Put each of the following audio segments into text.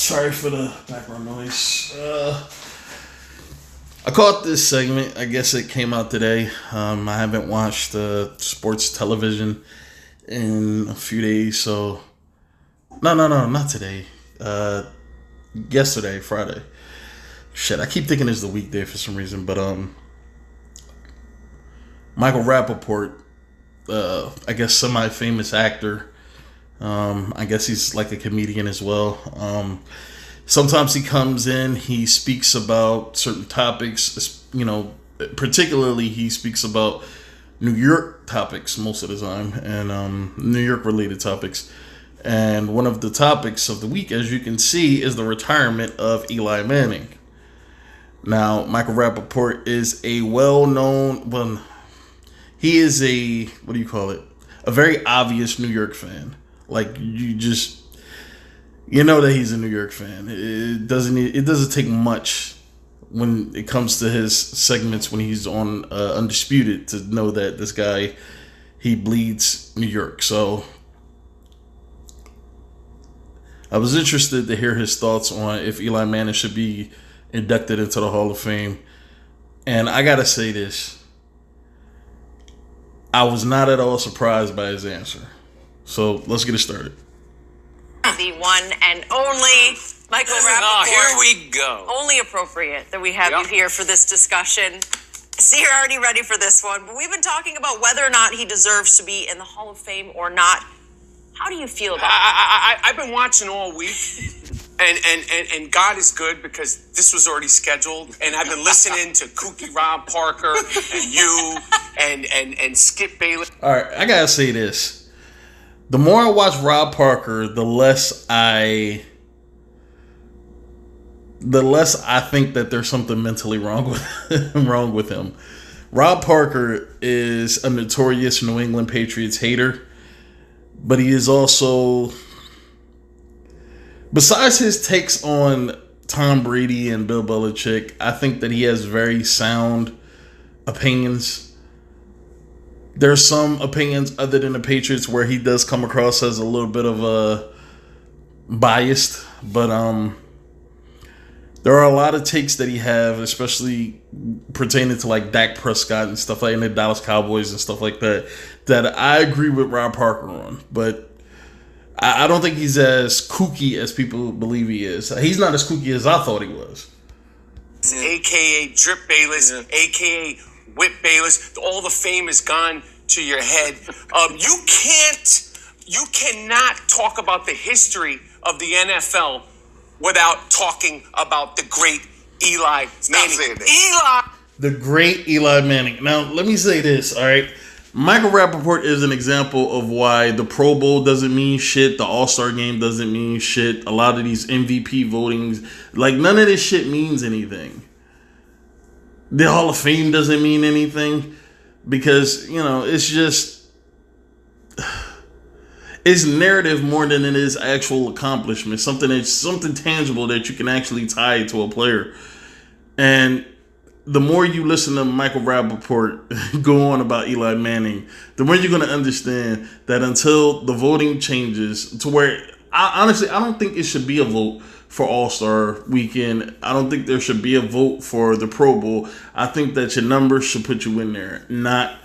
Sorry for the background noise. I caught this segment. I guess it came out today. I haven't watched sports television in a few days, so no, not today. Yesterday, Friday. Shit, I keep thinking it's the weekday for some reason, but Michael Rappaport, I guess semi-famous actor. I guess he's like a comedian as well. Sometimes he comes in, he speaks about certain topics, particularly he speaks about New York topics most of the time, and New York related topics. And one of the topics of the week, as you can see, is the retirement of Eli Manning. Now, Michael Rappaport is a he is a very obvious New York fan. Like, you know that he's a New York fan. It doesn't take much when it comes to his segments when he's on Undisputed to know that this guy, he bleeds New York. So I was interested to hear his thoughts on if Eli Manning should be inducted into the Hall of Fame. And I gotta say this. I was not at all surprised by his answer. So let's get it started. The one and only Michael Rappaport. Here we go. Only appropriate that we have you here for this discussion. See, you're already ready for this one. But we've been talking about whether or not he deserves to be in the Hall of Fame or not. How do you feel about it? I've been watching all week, and God is good because this was already scheduled, and I've been listening to Kooky Rob Parker and you and Skip Bayless. All right, I gotta say this. The more I watch Rob Parker, the less I think that there's something mentally wrong with him. Rob Parker is a notorious New England Patriots hater, but he is also, besides his takes on Tom Brady and Bill Belichick, I think that he has very sound opinions. There's some opinions other than the Patriots where he does come across as a little bit of a biased, but there are a lot of takes that he have, especially pertaining to like Dak Prescott and stuff like that, and the Dallas Cowboys and stuff like that, that I agree with Rob Parker on. But I don't think he's as kooky as people believe he is. He's not as kooky as I thought he was. AKA Drip Bayless, AKA Whip Bayless. All the fame is gone to your head. You cannot talk about the history of the NFL without talking about the great Eli Manning. The great Eli Manning. Now, let me say this, all right? Michael Rappaport is an example of why the Pro Bowl doesn't mean shit, the All-Star Game doesn't mean shit, a lot of these MVP votings, like none of this shit means anything. The Hall of Fame doesn't mean anything because, it's just, it's narrative more than it is actual accomplishment. Something tangible that you can actually tie to a player. And the more you listen to Michael Rappaport go on about Eli Manning, the more you're going to understand that until the voting changes to where, I don't think it should be a vote for All-Star Weekend. I don't think there should be a vote for the Pro Bowl. I think that your numbers should put you in there, not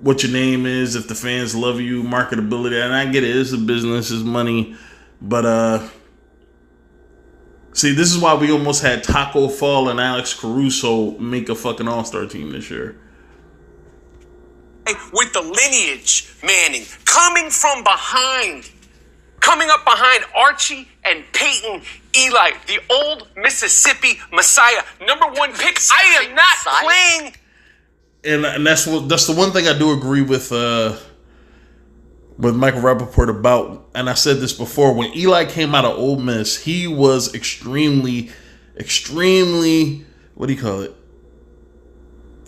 what your name is, if the fans love you, marketability. And I get it, it's a business, it's money. But, see, this is why we almost had Taco Fall and Alex Caruso make a fucking All-Star team this year. With the lineage, Manning, coming up behind Archie and Peyton, Eli, the old Mississippi Messiah, #1 pick. I am not playing. And that's the one thing I do agree with Michael Rappaport about, and I said this before, when Eli came out of Ole Miss, he was extremely, what do you call it?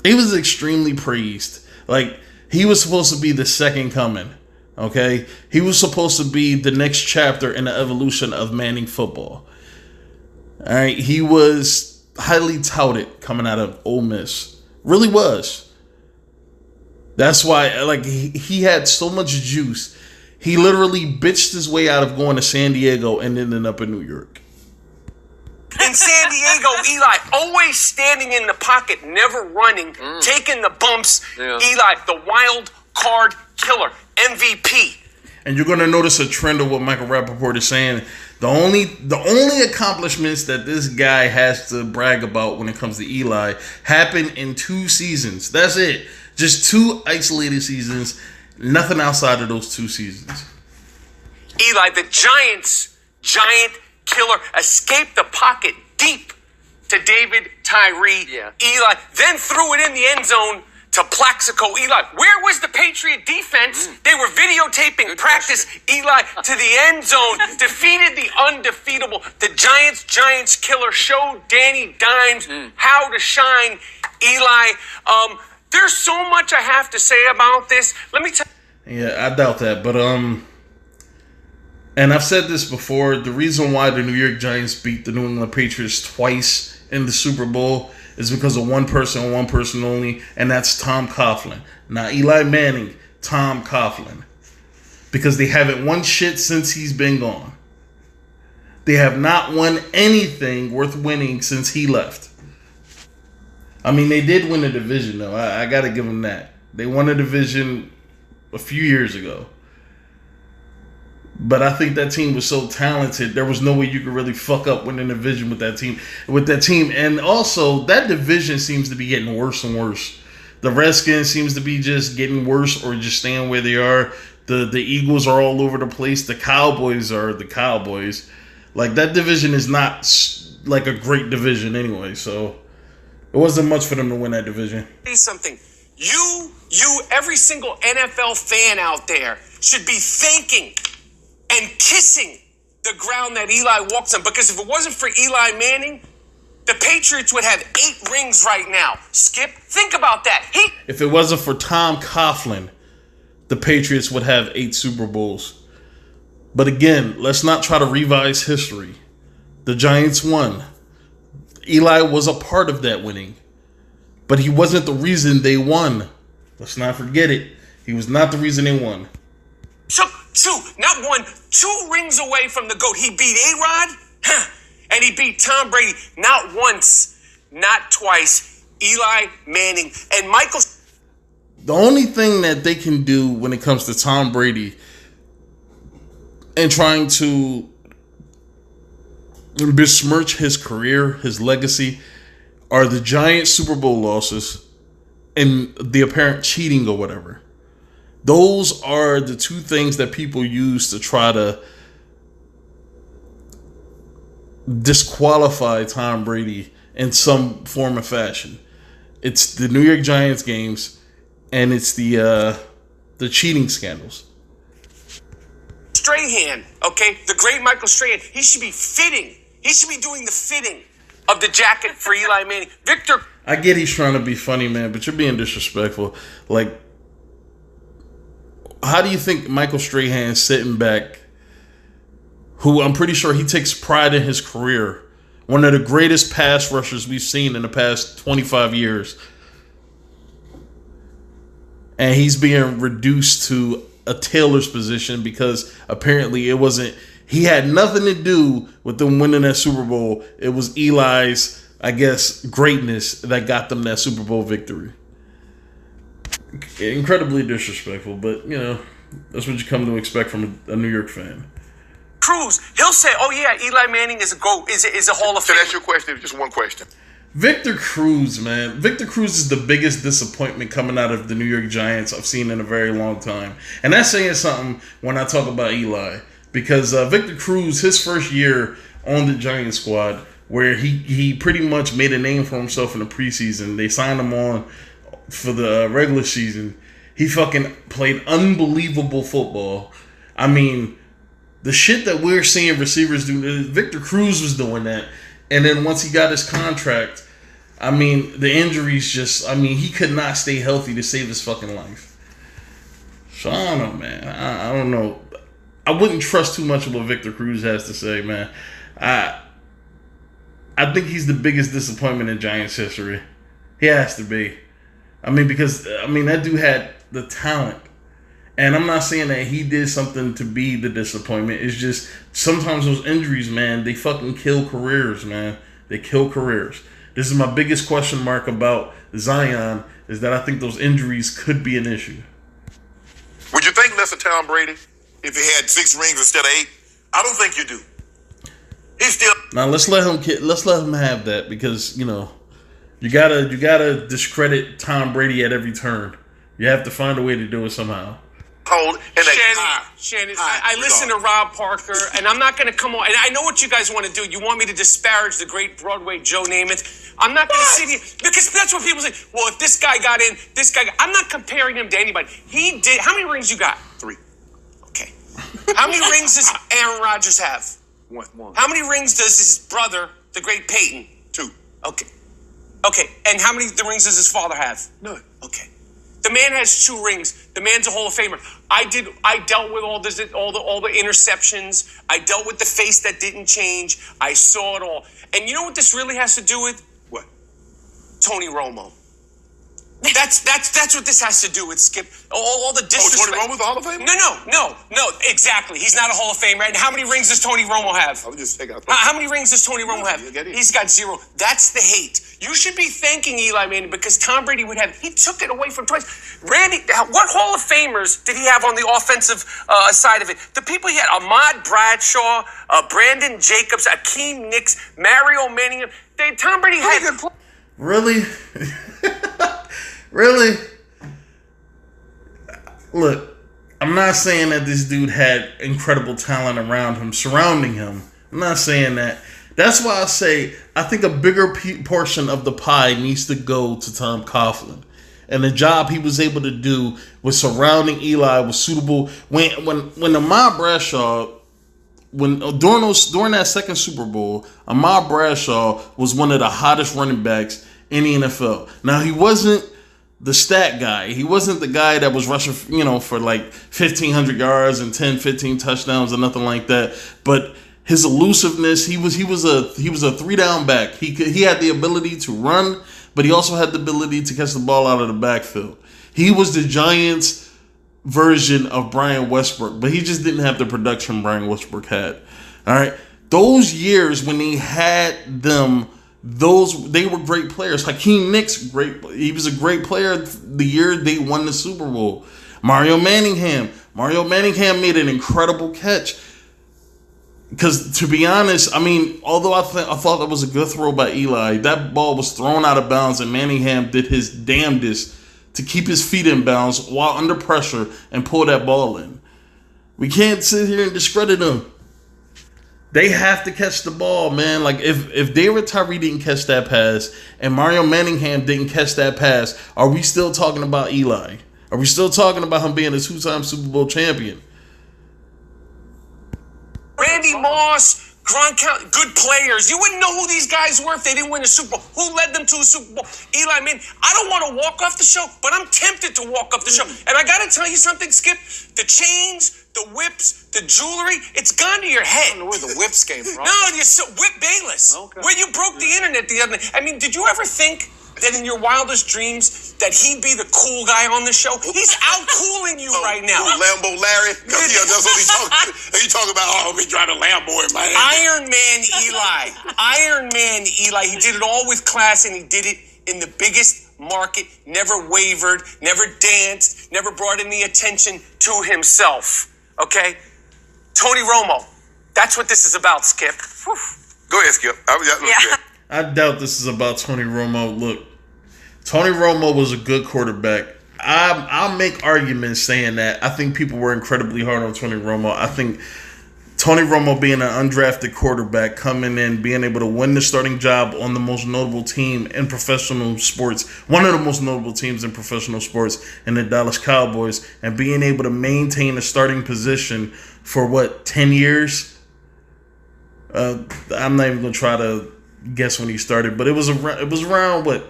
He was extremely praised. Like, he was supposed to be the second coming, okay? He was supposed to be the next chapter in the evolution of Manning football. All right, he was highly touted coming out of Ole Miss. Really was. That's why, like, he had so much juice. He literally bitched his way out of going to San Diego and ended up in New York. In San Diego, Eli always standing in the pocket, never running, taking the bumps. Yeah. Eli, the wild card killer, MVP. And you're going to notice a trend of what Michael Rappaport is saying. The only accomplishments that this guy has to brag about when it comes to Eli happened in 2 seasons. That's it. Just 2 isolated seasons. Nothing outside of those 2 seasons. Eli, the Giants' giant killer, escaped the pocket deep to David Tyree. Yeah. Eli then threw it in the end zone to Plaxico. Eli, where was the Patriot defense? They were videotaping Good practice. Question. Eli to the end zone, defeated the undefeatable. The Giants killer showed Danny Dimes how to shine. Eli, there's so much I have to say about this. Let me tell you. Yeah, I doubt that, but and I've said this before, the reason why the New York Giants beat the New England Patriots twice in the Super Bowl is because of one person and one person only, and that's Tom Coughlin. Not Eli Manning, Tom Coughlin. Because they haven't won shit since he's been gone. They have not won anything worth winning since he left. I mean, they did win a division, though. I got to give them that. They won a division a few years ago. But I think that team was so talented, there was no way you could really fuck up winning a division with that team. And also, that division seems to be getting worse and worse. The Redskins seems to be just getting worse or just staying where they are. The Eagles are all over the place. The Cowboys are the Cowboys. Like, that division is not like a great division anyway, so it wasn't much for them to win that division. Something. You, every single NFL fan out there should be thanking and kissing the ground that Eli walks on. Because if it wasn't for Eli Manning, the Patriots would have 8 rings right now. Skip, think about that. If it wasn't for Tom Coughlin, the Patriots would have 8 Super Bowls. But again, let's not try to revise history. The Giants won. Eli was a part of that winning. But he wasn't the reason they won. Let's not forget it. He was not the reason they won. Not 1, 2 rings away from the GOAT. He beat A-Rod, and he beat Tom Brady. Not once, not twice. Eli Manning and Michael. The only thing that they can do when it comes to Tom Brady and trying to besmirch his career, his legacy, are the Giant Super Bowl losses and the apparent cheating or whatever. Those are the 2 things that people use to try to disqualify Tom Brady in some form or fashion. It's the New York Giants games, and it's the cheating scandals. Strahan, okay, the great Michael Strahan, he should be fitting. He should be doing the fitting of the jacket for Eli Manning. Victor. I get he's trying to be funny, man, but you're being disrespectful. Like, how do you think Michael Strahan sitting back, who I'm pretty sure he takes pride in his career, one of the greatest pass rushers we've seen in the past 25 years, and he's being reduced to a Taylor's position because apparently it wasn't, he had nothing to do with them winning that Super Bowl. It was Eli's, I guess, greatness that got them that Super Bowl victory. Incredibly disrespectful, but, you know, that's what you come to expect from a New York fan. Cruz, he'll say, oh, yeah, Eli Manning is a GOAT, is a Hall of Fame. So that's your question, just one question. Victor Cruz, man. Victor Cruz is the biggest disappointment coming out of the New York Giants I've seen in a very long time. And that's saying something when I talk about Eli. Because Victor Cruz, his first year on the Giants squad, where he pretty much made a name for himself in the preseason. They signed him on for the regular season. He fucking played unbelievable football. I mean, the shit that we're seeing receivers do, Victor Cruz was doing that. And then once he got his contract, I mean, the injuries just, I mean, he could not stay healthy to save his fucking life. So I don't know, man. I don't know. I wouldn't trust too much of what Victor Cruz has to say, man. I think he's the biggest disappointment in Giants history. He has to be. I mean, because, I mean, that dude had the talent. And I'm not saying that he did something to be the disappointment. It's just sometimes those injuries, man, they fucking kill careers, man. They kill careers. This is my biggest question mark about Zion, is that I think those injuries could be an issue. Would you think less of Tom Brady if he had 6 rings instead of 8? I don't think you do. He's still. Now let's let him have that, because you gotta discredit Tom Brady at every turn. You have to find a way to do it somehow. Cold and Shannon, I listen to Rob Parker, and I'm not going to come on. And I know what you guys want to do. You want me to disparage the great Broadway Joe Namath. I'm not going to sit here, because that's what people say. Well, if this guy got in, I'm not comparing him to anybody. He did. How many rings you got? 3. Okay. How many rings does Aaron Rodgers have? 1. How many rings does his brother, the great Peyton? 2. Okay. And how many rings does his father have? None. Okay. The man has 2 rings. The man's a Hall of Famer. I dealt with all the interceptions. I dealt with the face that didn't change. I saw it all. And you know what this really has to do with? What? Tony Romo. That's what this has to do with, Skip. All the disrespect. Tony Romo's a Hall of Famer? No, exactly. He's not a Hall of Famer. And how many rings does Tony Romo have? I would just take out. How many rings does Tony Romo have? He's got 0. That's the hate. You should be thanking Eli Manning, because Tom Brady he took it away from twice. Randy, what Hall of Famers did he have on the offensive side of it? The people he had: Ahmad Bradshaw, Brandon Jacobs, Akeem Nicks, Mario Manningham. Tom Brady had. Really? Really? Look, I'm not saying that this dude had incredible talent around him, surrounding him. I'm not saying that. That's why I say I think a bigger portion of the pie needs to go to Tom Coughlin. And the job he was able to do with surrounding Eli was suitable. When Ahmad Bradshaw, during that second Super Bowl, Ahmad Bradshaw was one of the hottest running backs in the NFL. Now, he wasn't the stat guy. He wasn't the guy that was rushing, for like 1,500 yards and 10, 15 touchdowns or nothing like that. But his elusiveness, he was a 3-down back. He had the ability to run, but he also had the ability to catch the ball out of the backfield. He was the Giants' version of Brian Westbrook, but he just didn't have the production Brian Westbrook had. All right, those years when he had them, they were great players. Hakeem Nicks, he was a great player the year they won the Super Bowl. Mario Manningham made an incredible catch. Because to be honest, although I thought that was a good throw by Eli, that ball was thrown out of bounds, and Manningham did his damnedest to keep his feet in bounds while under pressure and pull that ball in. We can't sit here and discredit them. They have to catch the ball, man. Like, if David Tyree didn't catch that pass and Mario Manningham didn't catch that pass, are we still talking about Eli? Are we still talking about him being a 2-time Super Bowl champion? Randy Moss, Gronkowski, good players. You wouldn't know who these guys were if they didn't win a Super Bowl. Who led them to a Super Bowl? Eli Manning. I don't want to walk off the show, but I'm tempted to walk off the show. And I got to tell you something, Skip. The chains, the whips, the jewelry, it's gone to your head. I don't know where the whips came from. No, Whip Bayless. Okay. Where you broke the internet the other night. Did you ever think that in your wildest dreams that he'd be the cool guy on the show? He's out-cooling you right now. Lambo Larry? Yeah, that's what he's talking. He talking about, he driving a Lambo in Miami. Iron Man Eli. He did it all with class, and he did it in the biggest market, never wavered, never danced, never brought any attention to himself. Okay? Tony Romo. That's what this is about, Skip. Whew. Go ahead, Skip. I doubt this is about Tony Romo. Look, Tony Romo was a good quarterback. I'll make arguments saying that. I think people were incredibly hard on Tony Romo. I think Tony Romo being an undrafted quarterback, coming in, being able to win the starting job on the most notable team in professional sports, one of the most notable teams in professional sports, in the Dallas Cowboys, and being able to maintain a starting position for 10 years? I'm not even going to try to guess when he started, but it was around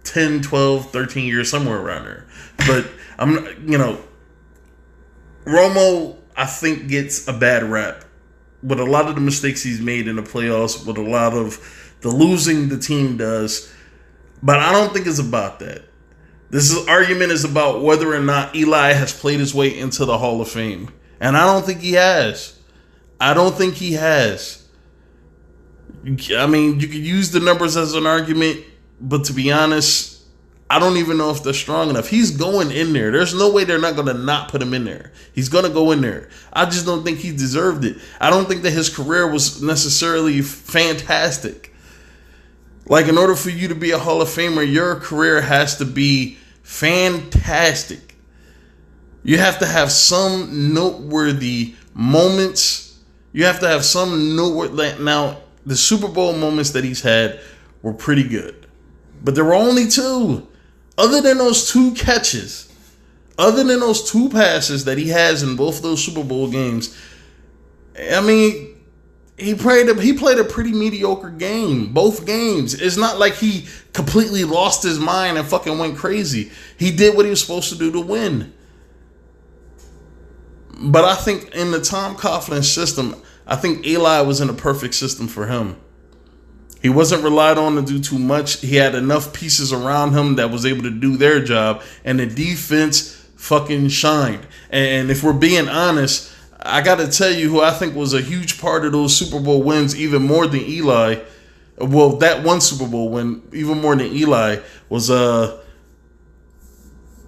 10, 12, 13 years, somewhere around there. But Romo, I think, gets a bad rap with a lot of the mistakes he's made in the playoffs, with a lot of the losing the team does. But I don't think it's about that. argument is about whether or not Eli has played his way into the Hall of Fame. And I don't think he has. I don't think he has. I mean, you could use the numbers as an argument, but to be honest, I don't even know if they're strong enough. He's going in there. There's no way they're not going to not put him in there. He's going to go in there. I just don't think he deserved it. I don't think that his career was necessarily fantastic. Like, in order for you to be a Hall of Famer, your career has to be fantastic. You have to have some noteworthy moments. You have to have some noteworthy. Now, the Super Bowl moments that he's had were pretty good, but there were only two. Other than those two catches, other than those two passes that he has in both of those Super Bowl games, I mean, he played a pretty mediocre game, both games. It's not like he completely lost his mind and fucking went crazy. He did what he was supposed to do to win. But I think in the Tom Coughlin system, I think Eli was in a perfect system for him. He wasn't relied on to do too much. He had enough pieces around him that was able to do their job, and the defense fucking shined. And if we're being honest, I got to tell you who I think was a huge part of those Super Bowl wins, even more than Eli. Well, that one Super Bowl win, even more than Eli, was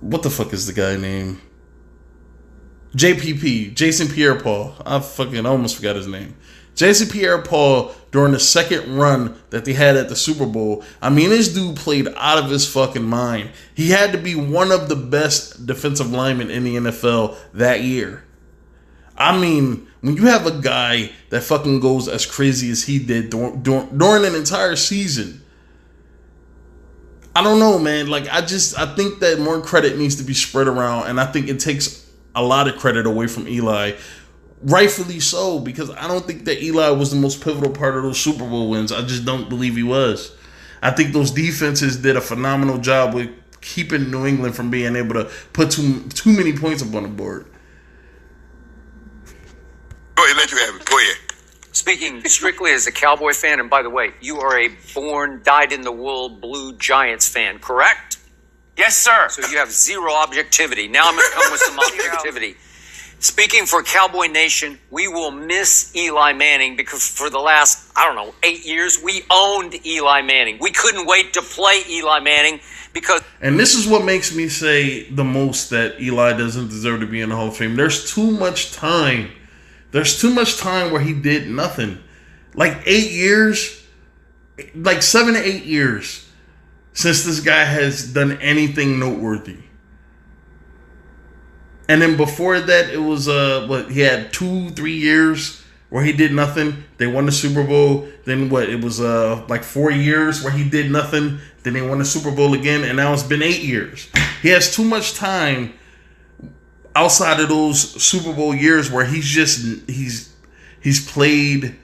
what the fuck is the guy name? JPP, Jason Pierre-Paul. I fucking almost forgot his name. Jason Pierre-Paul, during the second run that they had at the Super Bowl, I mean, this dude played out of his fucking mind. He had to be one of the best defensive linemen in the NFL that year. I mean, when you have a guy that fucking goes as crazy as he did during an entire season, I don't know, man. Like, I think that more credit needs to be spread around, and I think it takes a lot of credit away from Eli. Rightfully so, because I don't think that Eli was the most pivotal part of those Super Bowl wins. I just don't believe he was. I think those defenses did a phenomenal job with keeping New England from being able to put too many points up on the board. Go ahead, let you have it. Go ahead. Speaking strictly as a Cowboy fan, and by the way, you are a born, dyed-in-the-wool Blue Giants fan, correct? Yes, sir. So you have zero objectivity. Now I'm going to come with some objectivity. Speaking for Cowboy Nation, we will miss Eli Manning because for the last, 8 years, we owned Eli Manning. We couldn't wait to play Eli Manning because... And this is what makes me say the most that Eli doesn't deserve to be in the Hall of Fame. There's too much time. There's too much time where he did nothing. Like 8 years, like 7 to 8 years since this guy has done anything noteworthy. And then before that, it was he had 2-3 years where he did nothing. They won the Super Bowl. Then it was like 4 years where he did nothing. Then they won the Super Bowl again, and now it's been 8 years. He has too much time outside of those Super Bowl years where he's played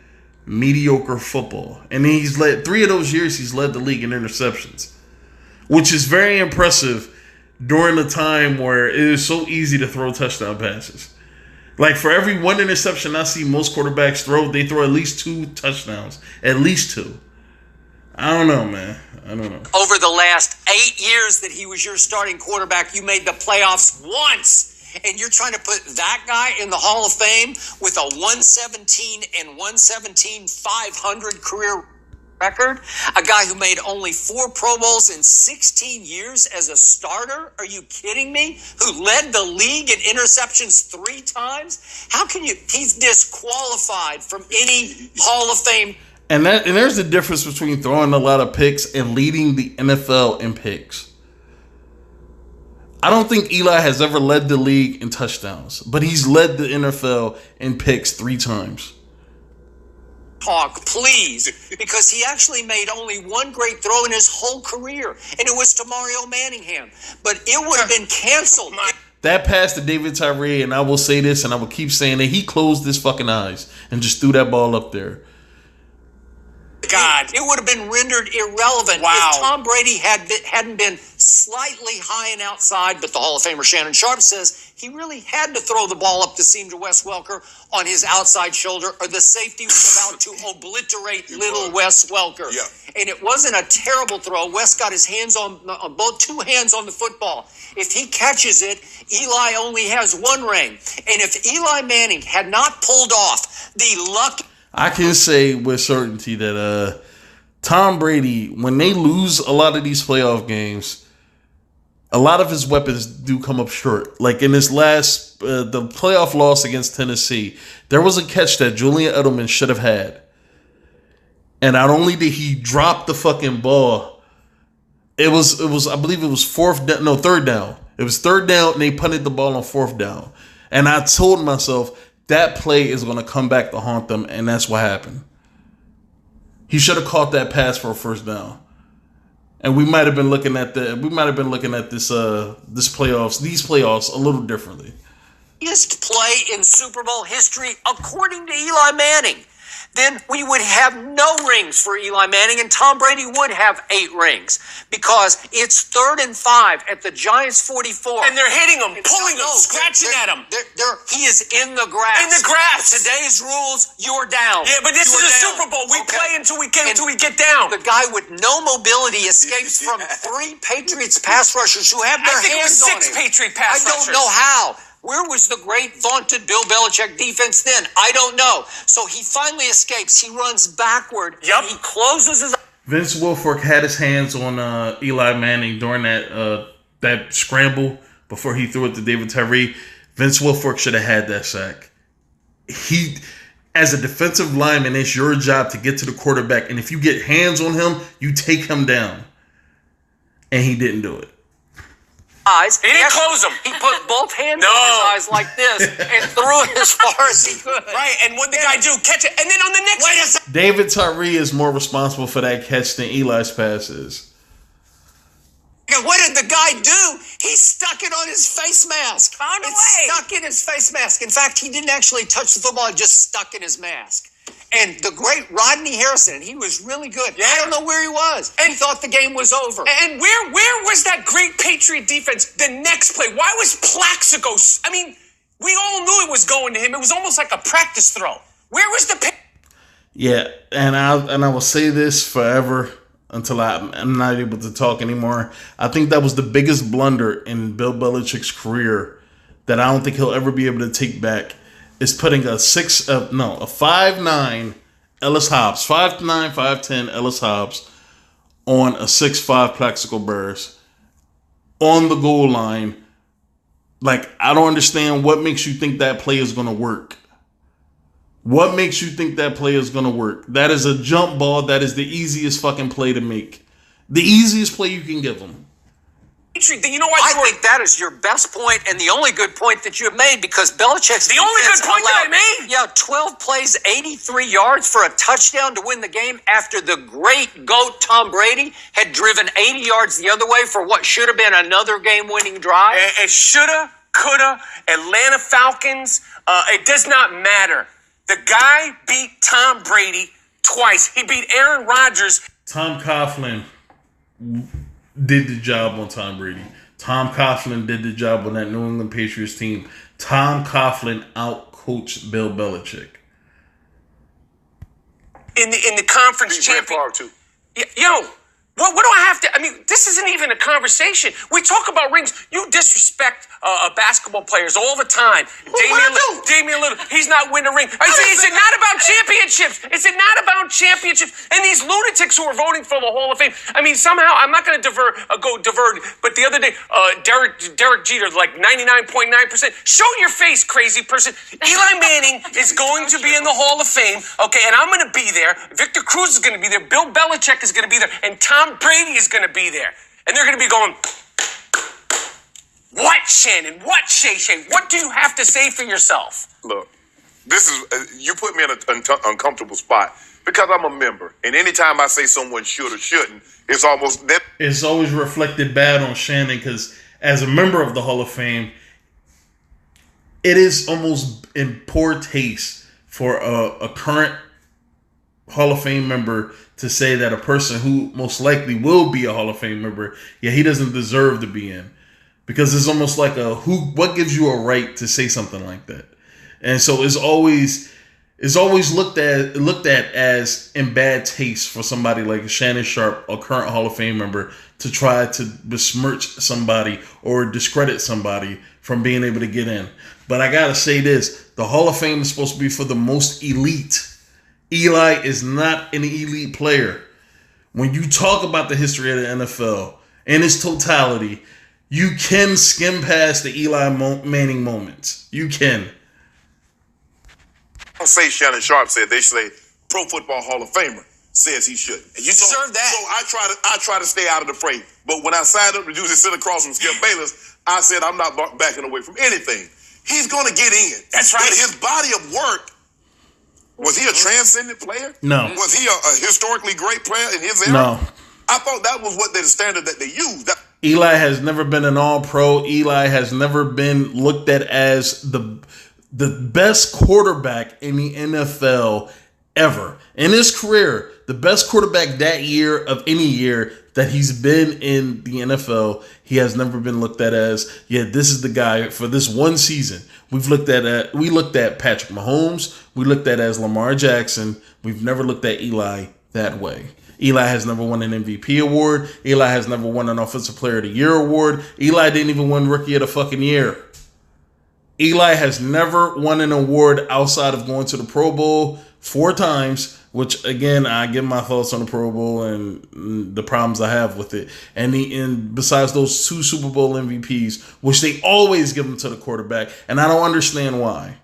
mediocre football. And he's led 3 of those years he's led the league in interceptions, which is very impressive during the time where it is so easy to throw touchdown passes. Like, for every 1 interception I see most quarterbacks throw, they throw at least 2 touchdowns. At least 2. I don't know, man. I don't know. Over the last 8 years that he was your starting quarterback, you made the playoffs once. And you're trying to put that guy in the Hall of Fame with a 117 and 117 500 career record? A guy who made only 4 Pro Bowls in 16 years as a starter? Are you kidding me? Who led the league in interceptions 3 times? How can you? He's disqualified from any Hall of Fame. And there's the difference between throwing a lot of picks and leading the NFL in picks. I don't think Eli has ever led the league in touchdowns, but he's led the NFL in picks 3 times. Talk, please, because he actually made only 1 great throw in his whole career, and it was to Mario Manningham. But it would have been canceled. That pass to David Tyree, and I will say this, and I will keep saying it, he closed his fucking eyes and just threw that ball up there. God, it would have been rendered irrelevant if Tom Brady hadn't been slightly high and outside, but the Hall of Famer Shannon Sharp says he really had to throw the ball up the seam to Wes Welker on his outside shoulder, or the safety was about to obliterate little Wes Welker. Yeah. And it wasn't a terrible throw. Wes got his hands on both two hands on the football. If he catches it, Eli only has one ring. And if Eli Manning had not pulled off the luck, I can say with certainty that Tom Brady, when they lose a lot of these playoff games, a lot of his weapons do come up short. Like in this last, the playoff loss against Tennessee, there was a catch that Julian Edelman should have had. And not only did he drop the fucking ball, it was I believe it was third down. It was third down and they punted the ball on fourth down. And I told myself that play is going to come back to haunt them, and that's what happened. He should have caught that pass for a first down. And we might have been looking at these playoffs a little differently. Biggest play in Super Bowl history, according to Eli Manning. Then we would have no rings for Eli Manning, and Tom Brady would have 8 rings because it's 3rd and 5 at the Giants 44. And they're hitting him, pulling him, scratching at him. He is in the grass. In the grass. Today's rules, you're down. Yeah, but this is a Super Bowl. We play until we get down. The guy with no mobility escapes from 3 Patriots pass rushers who have their hands on him. I think it was 6 Patriot pass rushers. I don't know how. Where was the great vaunted Bill Belichick defense then? I don't know. So he finally escapes. He runs backward. Yep. He closes his... Vince Wilfork had his hands on Eli Manning during that scramble before he threw it to David Tyree. Vince Wilfork should have had that sack. He, as a defensive lineman, it's your job to get to the quarterback. And if you get hands on him, you take him down. And he didn't do it. Eyes. He didn't close them. He put both hands on his eyes like this and threw it as far as he could. Right, and what the guy do? Catch it, and then on the next... Wait a second. David Tyree is more responsible for that catch than Eli's pass is. What did the guy do? He stuck it on his face mask. Found a way. Stuck in his face mask. In fact, he didn't actually touch the football. It just stuck in his mask. And the great Rodney Harrison, he was really good. Yeah. I don't know where he was. And he thought the game was over. And where was that great Patriot defense the next play? Why was Plaxico... I mean, we all knew it was going to him. It was almost like a practice throw. Where was the... Yeah, and I will say this forever until I'm not able to talk anymore. I think that was the biggest blunder in Bill Belichick's career that I don't think he'll ever be able to take back. Is putting a 5'9" Ellis Hobbs, 5'9", 5'10" Ellis Hobbs on a 6'5" Plaxico Burress on the goal line. Like, I don't understand what makes you think that play is going to work. What makes you think that play is going to work? That is a jump ball. That is the easiest fucking play to make. The easiest play you can give them. You know what? I think that is your best point and the only good point that you have made because Belichick's The only good point that I made? Yeah, 12 plays, 83 yards for a touchdown to win the game after the great GOAT Tom Brady had driven 80 yards the other way for what should have been another game-winning drive. It shoulda, coulda, Atlanta Falcons. It does not matter. The guy beat Tom Brady twice. He beat Aaron Rodgers. Tom Coughlin did the job on Tom Brady. Tom Coughlin did the job on that New England Patriots team. Tom Coughlin outcoached Bill Belichick. In the conference championship. Yo, what do I have to... I mean, this isn't even a conversation. We talk about rings. You disrespect basketball players all the time. Damian Lillard, he's not winning a ring. Is it not about championships? Is it not about championships? And these lunatics who are voting for the Hall of Fame. I mean, somehow, I'm not going to divert, but the other day, Derek Jeter, like 99.9%. Show your face, crazy person. Eli Manning is going to be in the Hall of Fame, okay, and I'm going to be there. Victor Cruz is going to be there. Bill Belichick is going to be there. And Tom Brady is going to be there. And they're going to be going... What, Shannon? What, Shay? What do you have to say for yourself? Look, this is you put me in an uncomfortable spot because I'm a member, and anytime I say someone should or shouldn't, it's almost that. It's always reflected bad on Shannon because as a member of the Hall of Fame, it is almost in poor taste for a current Hall of Fame member to say that a person who most likely will be a Hall of Fame member, he doesn't deserve to be in. Because it's almost like what gives you a right to say something like that? And so it's always looked at as in bad taste for somebody like Shannon Sharpe, a current Hall of Fame member, to try to besmirch somebody or discredit somebody from being able to get in. But I gotta say this, the Hall of Fame is supposed to be for the most elite. Eli is not an elite player. When you talk about the history of the NFL in its totality, you can skim past the Eli Manning moments. You can. Don't say Shannon Sharpe said. They say Pro Football Hall of Famer says he shouldn't. And you deserve that. So I try to stay out of the fray. But when I signed up to usually sit across from Skip Bayless, I said I'm not backing away from anything. He's going to get in. That's right. But his body of work, was he a transcendent player? No. Was he a historically great player in his era? No. I thought that was what the standard that they used. Eli has never been an all-pro. Eli has never been looked at as the best quarterback in the NFL ever. In his career, the best quarterback that year of any year that he's been in the NFL, he has never been looked at as, this is the guy for this one season. We looked at Patrick Mahomes, we looked at as Lamar Jackson. We've never looked at Eli that way. Eli has never won an MVP award. Eli has never won an Offensive Player of the Year award. Eli didn't even win Rookie of the fucking Year. Eli has never won an award outside of going to the Pro Bowl 4 times, which, again, I give my thoughts on the Pro Bowl and the problems I have with it. And besides those 2 Super Bowl MVPs, which they always give them to the quarterback, and I don't understand why.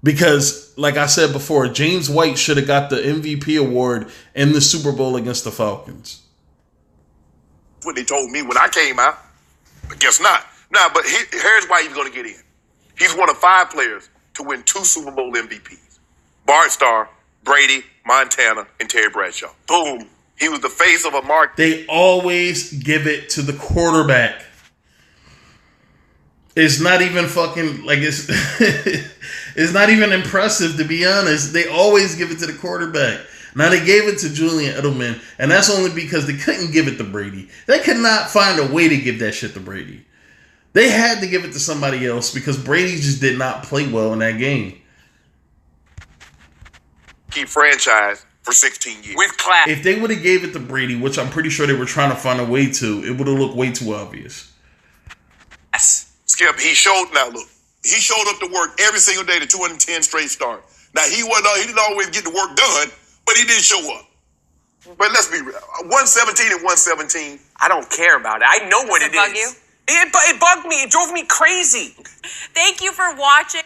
Because, like I said before, James White should have got the MVP award in the Super Bowl against the Falcons. That's what they told me when I came out. I guess not. Nah, but here's why he's going to get in. He's one of 5 players to win 2 Super Bowl MVPs. Bart Starr, Brady, Montana, and Terry Bradshaw. Boom. He was the face of a market. They always give it to the quarterback. It's not even fucking, like, it's not even impressive, to be honest. They always give it to the quarterback. Now, they gave it to Julian Edelman, and that's only because they couldn't give it to Brady. They could not find a way to give that shit to Brady. They had to give it to somebody else because Brady just did not play well in that game. Keep franchise for 16 years. With class. If they would have gave it to Brady, which I'm pretty sure they were trying to find a way to, it would have looked way too obvious. Skip, he showed up to work every single day to 210 straight starts. Now, he didn't always get the work done, but he did show up. But let's be real. 117 and 117. I don't care about it. I know what it is. Does it bug you? It bugged me. It drove me crazy. Thank you for watching.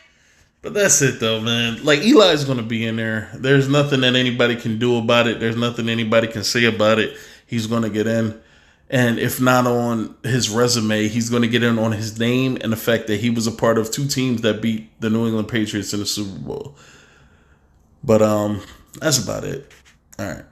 But that's it, though, man. Like, Eli's going to be in there. There's nothing that anybody can do about it. There's nothing anybody can say about it. He's going to get in. And if not on his resume, he's going to get in on his name and the fact that he was a part of 2 teams that beat the New England Patriots in the Super Bowl. But that's about it. All right.